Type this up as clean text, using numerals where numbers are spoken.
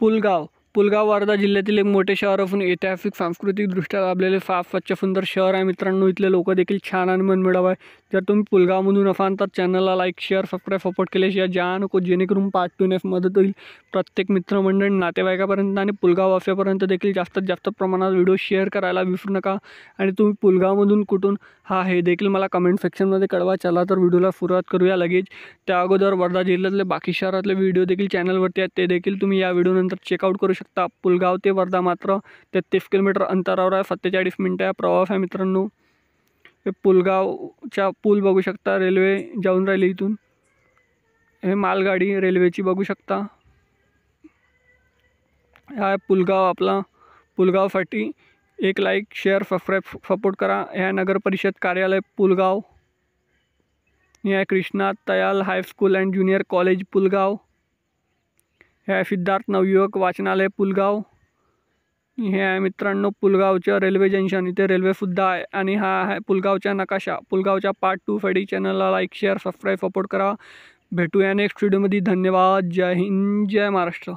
पुलगाव वर्धा जिल्ह्यातील एक मोठे शहर असून ऐतिहासिक सांस्कृतिकदृष्ट्या लाभलेले फार स्वच्छ सुंदर शहर आहे मित्रांनो। इथले लोक देखील छान आणि मनमिळाऊ आहे। जर तुम्ही पुलगावमधून असाल तर चॅनलला लाईक शेअर सबस्क्राईब सपोर्ट केल्याशिवाय जा नको, जेणेकरून पार्ट 2 मदत होईल प्रत्येक मित्रमंडळी नातेवाईकापर्यंत आणि पुलगाव वासियांपर्यंत देखील जास्तीत जास्त प्रमाणात व्हिडिओ शेअर करायला विसरू नका। आणि तुम्ही पुलगावमधून कुठून हा हे देखील मला कमेंट सेक्शनमध्ये कळवा। चला तर व्हिडिओला सुरुवात करूया लगेच। त्या अगोदर वर्धा जिल्ह्यातले बाकी शहरातले व्हिडिओ देखील चॅनलवरती आहेत, ते देखील तुम्ही या व्हिडिओनंतर चेकआउट करू शकता। पुलगाव ते वर्धा मात्र 33 किलोमीटर अंतरावर आहे। 47 मिनिटाचा प्रवास आहे मित्रांनो। हे पुलगावचा पूल बघू शकता, रेल्वे जाऊन राहिली इथून। हे मालगाडी रेल्वेची बघू शकता। हा पुलगाव आपला। पुलगावसाठी एक लाईक शेअर सबस्क्राईब सपोर्ट करा। ह्या नगर परिषद कार्यालय पुलगाव, हे Krishna Tayal high school and junior college Pulgaon, हे सिद्धार्थ नवयुवक वाचनालय पुलगाव, हे आहे मित्रांनो पुलगावचं रेल्वे जंक्शन, इथे रेल्वेसुद्धा आहे। आणि हा आहे पुलगावचा नकाशा। पुलगावच्या पार्ट 2 साठी चॅनलला लाईक शेअर सबस्क्राईब सपोर्ट करा। भेटूया नेक्स्ट व्हिडिओमध्ये। धन्यवाद। जय हिंद, जय महाराष्ट्र।